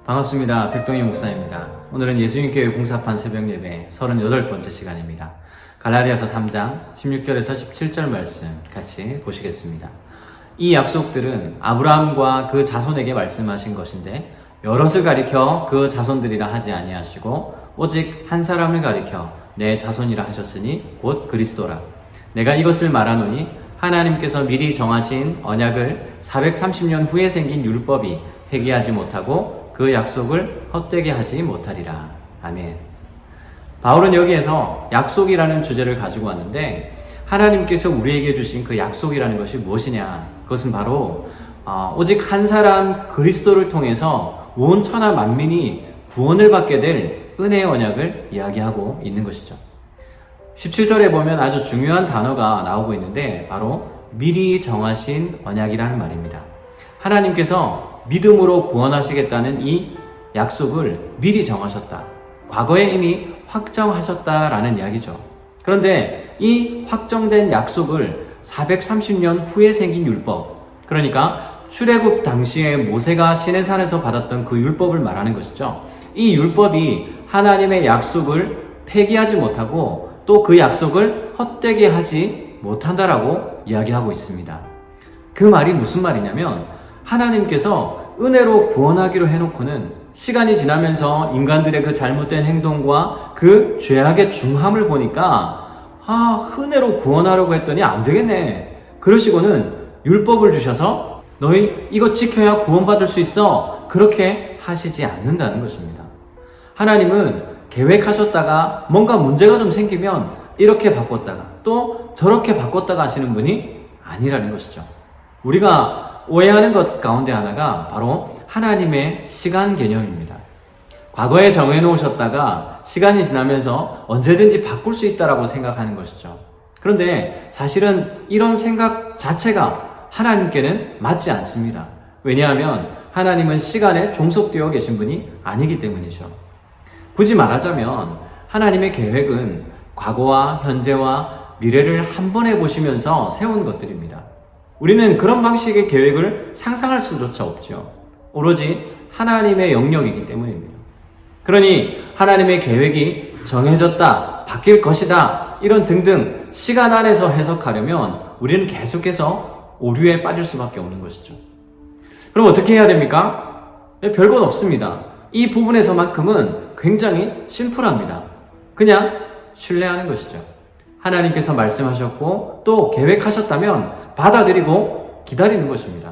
반갑습니다. 백동희 목사입니다. 오늘은 예수님교회 공사판 새벽예배 38번째 시간입니다. 갈라디아서 3장 16절에서 17절 말씀 같이 보시겠습니다. 이 약속들은 아브라함과 그 자손에게 말씀하신 것인데 여럿을 가리켜 그 자손들이라 하지 아니하시고 오직 한 사람을 가리켜 내 자손이라 하셨으니 곧 그리스도라. 내가 이것을 말하노니 하나님께서 미리 정하신 언약을 430년 후에 생긴 율법이 폐기하지 못하고 그 약속을 헛되게 하지 못하리라. 아멘. 바울은 여기에서 약속이라는 주제를 가지고 왔는데 하나님께서 우리에게 주신 그 약속이라는 것이 무엇이냐? 그것은 바로 오직 한 사람 그리스도를 통해서 온 천하 만민이 구원을 받게 될 은혜의 언약을 이야기하고 있는 것이죠. 17절에 보면 아주 중요한 단어가 나오고 있는데 바로 미리 정하신 언약이라는 말입니다. 하나님께서 믿음으로 구원하시겠다는 이 약속을 미리 정하셨다. 과거에 이미 확정하셨다라는 이야기죠. 그런데 이 확정된 약속을 430년 후에 생긴 율법, 그러니까 출애굽 당시에 모세가 시내산에서 받았던 그 율법을 말하는 것이죠. 이 율법이 하나님의 약속을 폐기하지 못하고 또 그 약속을 헛되게 하지 못한다라고 이야기하고 있습니다. 그 말이 무슨 말이냐면 하나님께서 은혜로 구원하기로 해놓고는 시간이 지나면서 인간들의 그 잘못된 행동과 그 죄악의 중함을 보니까 은혜로 구원하려고 했더니 안 되겠네. 그러시고는 율법을 주셔서 너희 이거 지켜야 구원받을 수 있어. 그렇게 하시지 않는다는 것입니다. 하나님은 계획하셨다가 뭔가 문제가 좀 생기면 이렇게 바꿨다가 또 저렇게 바꿨다가 하시는 분이 아니라는 것이죠. 우리가 오해하는 것 가운데 하나가 바로 하나님의 시간 개념입니다. 과거에 정해놓으셨다가 시간이 지나면서 언제든지 바꿀 수 있다라고 생각하는 것이죠. 그런데 사실은 이런 생각 자체가 하나님께는 맞지 않습니다. 왜냐하면 하나님은 시간에 종속되어 계신 분이 아니기 때문이죠. 굳이 말하자면 하나님의 계획은 과거와 현재와 미래를 한 번에 보시면서 세운 것들입니다. 우리는 그런 방식의 계획을 상상할 수조차 없죠. 오로지 하나님의 영역이기 때문입니다. 그러니 하나님의 계획이 정해졌다, 바뀔 것이다, 이런 등등 시간 안에서 해석하려면 우리는 계속해서 오류에 빠질 수밖에 없는 것이죠. 그럼 어떻게 해야 됩니까? 별것 없습니다. 이 부분에서만큼은 굉장히 심플합니다. 그냥 신뢰하는 것이죠. 하나님께서 말씀하셨고 또 계획하셨다면 받아들이고 기다리는 것입니다.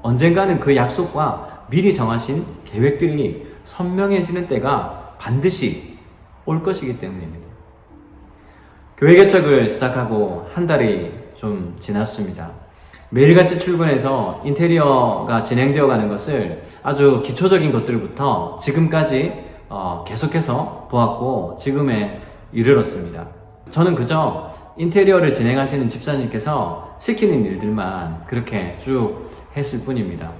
언젠가는 그 약속과 미리 정하신 계획들이 선명해지는 때가 반드시 올 것이기 때문입니다. 교회 개척을 시작하고 한 달이 좀 지났습니다. 매일같이 출근해서 인테리어가 진행되어 가는 것을 아주 기초적인 것들부터 지금까지 계속해서 보았고 지금에 이르렀습니다. 저는 그저 인테리어를 진행하시는 집사님께서 시키는 일들만 그렇게 쭉 했을 뿐입니다.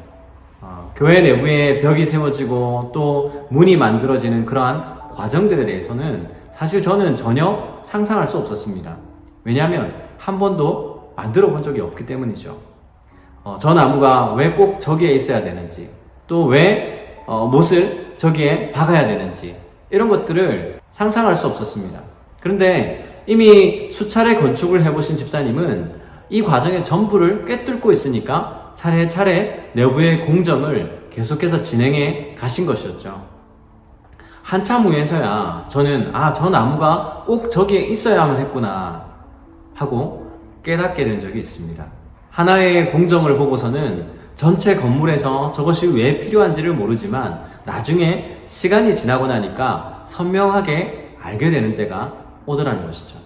교회 내부에 벽이 세워지고 또 문이 만들어지는 그러한 과정들에 대해서는 사실 저는 전혀 상상할 수 없었습니다. 왜냐하면 한 번도 만들어 본 적이 없기 때문이죠. 저 나무가 왜 꼭 저기에 있어야 되는지, 또 왜 못을 저기에 박아야 되는지, 이런 것들을 상상할 수 없었습니다. 그런데 이미 수차례 건축을 해보신 집사님은 이 과정의 전부를 꿰뚫고 있으니까 차례차례 내부의 공정을 계속해서 진행해 가신 것이었죠. 한참 후에서야 저는 저 나무가 꼭 저기에 있어야만 했구나 하고 깨닫게 된 적이 있습니다. 하나의 공정을 보고서는 전체 건물에서 저것이 왜 필요한지를 모르지만 나중에 시간이 지나고 나니까 선명하게 알게 되는 때가 오더라는 것이죠.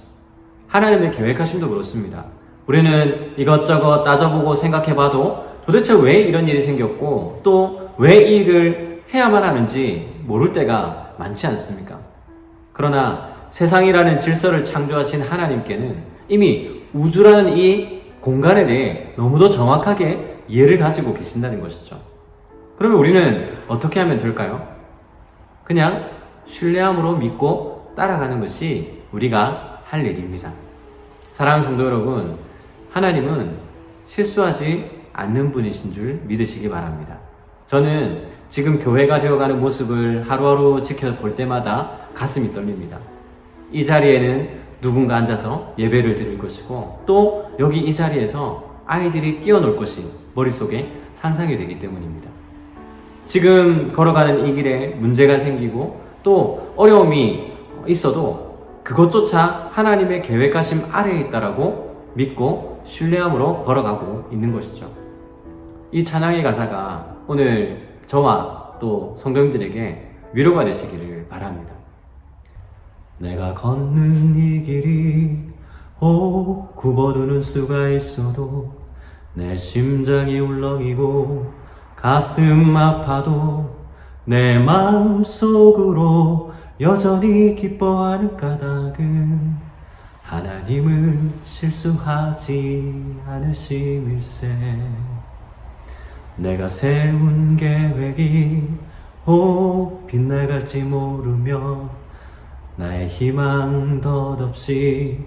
하나님의 계획하심도 그렇습니다. 우리는 이것저것 따져보고 생각해봐도 도대체 왜 이런 일이 생겼고 또 왜 이 일을 해야만 하는지 모를 때가 많지 않습니까? 그러나 세상이라는 질서를 창조하신 하나님께는 이미 우주라는 이 공간에 대해 너무도 정확하게 이해를 가지고 계신다는 것이죠. 그러면 우리는 어떻게 하면 될까요? 그냥 신뢰함으로 믿고 따라가는 것이 우리가 할 일입니다. 사랑하는 성도 여러분, 하나님은 실수하지 않는 분이신 줄 믿으시기 바랍니다. 저는 지금 교회가 되어가는 모습을 하루하루 지켜볼 때마다 가슴이 떨립니다. 이 자리에는 누군가 앉아서 예배를 드릴 것이고 또 여기 이 자리에서 아이들이 뛰어놀 것이 머릿속에 상상이 되기 때문입니다. 지금 걸어가는 이 길에 문제가 생기고 또 어려움이 있어도 그것조차 하나님의 계획하심 아래에 있다라고 믿고 신뢰함으로 걸어가고 있는 것이죠. 이 찬양의 가사가 오늘 저와 또 성도님들에게 위로가 되시기를 바랍니다. 내가 걷는 이 길이 굽어두는 수가 있어도 내 심장이 울렁이고 가슴 아파도 내 마음속으로 여전히 기뻐하는 까닭은 하나님은 실수하지 않으심일세. 내가 세운 계획이 빗나갈지 모르며 나의 희망 덧없이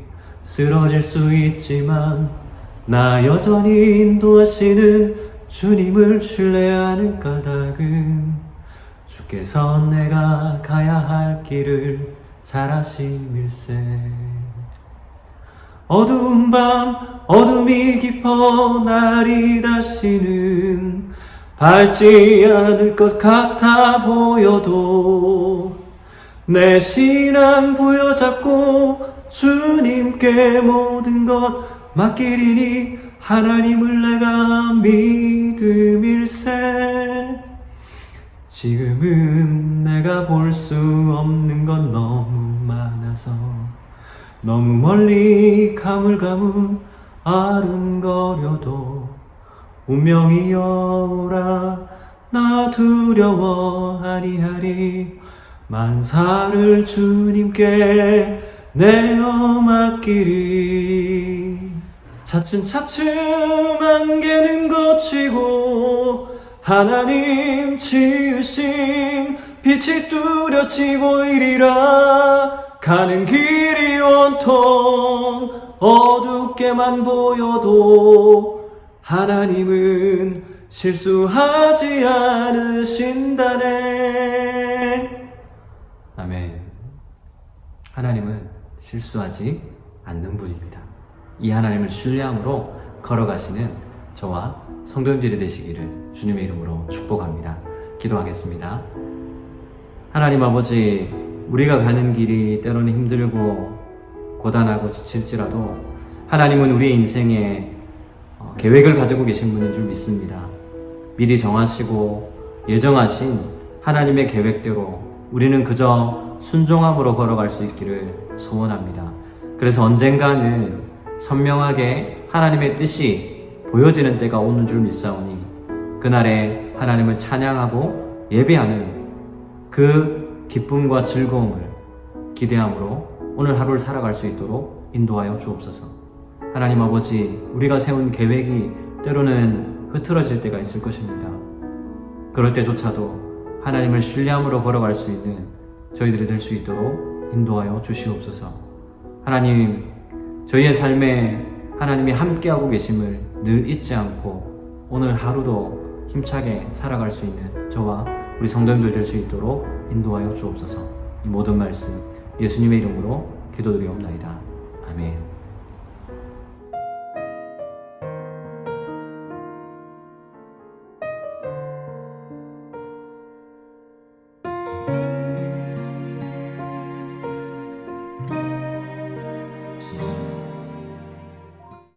쓰러질 수 있지만 나 여전히 인도하시는 주님을 신뢰하는 까닭은 주께서 내가 가야 할 길을 잘 아심일세. 어두운 밤 어둠이 깊어 날이 다시는 밝지 않을 것 같아 보여도 내 신앙 부여잡고 주님께 모든 것 맡기리니 하나님을 내가 믿음일세. 지금은 내가 볼 수 없는 건 너무 많아서 너무 멀리 가물가물 아른거려도 운명이여 오라 나 두려워하리하리 만사를 주님께 내어 맡기리. 차츰차츰 안개는 걷히고 하나님 지으신 빛이 뚜렷이 보이리라. 가는 길이 온통 어둡게만 보여도 하나님은 실수하지 않으신다네. 아멘. 하나님은 실수하지 않는 분입니다. 이 하나님을 신뢰함으로 걸어가시는 저와 성도님들이 되시기를 주님의 이름으로 축복합니다. 기도하겠습니다. 하나님 아버지, 우리가 가는 길이 때로는 힘들고 고단하고 지칠지라도 하나님은 우리의 인생에 계획을 가지고 계신 분인 줄 믿습니다. 미리 정하시고 예정하신 하나님의 계획대로 우리는 그저 순종함으로 걸어갈 수 있기를 소원합니다. 그래서 언젠가는 선명하게 하나님의 뜻이 보여지는 때가 오는 줄 믿사오니 그날에 하나님을 찬양하고 예배하는 그 기쁨과 즐거움을 기대함으로 오늘 하루를 살아갈 수 있도록 인도하여 주옵소서. 하나님 아버지, 우리가 세운 계획이 때로는 흐트러질 때가 있을 것입니다. 그럴 때조차도 하나님을 신뢰함으로 걸어갈 수 있는 저희들이 될 수 있도록 인도하여 주시옵소서. 하나님, 저희의 삶에 하나님이 함께하고 계심을 늘 잊지 않고 오늘 하루도 힘차게 살아갈 수 있는 저와 우리 성도님들 될 수 있도록 인도하여 주옵소서. 이 모든 말씀 예수님의 이름으로 기도드리옵나이다. 아멘.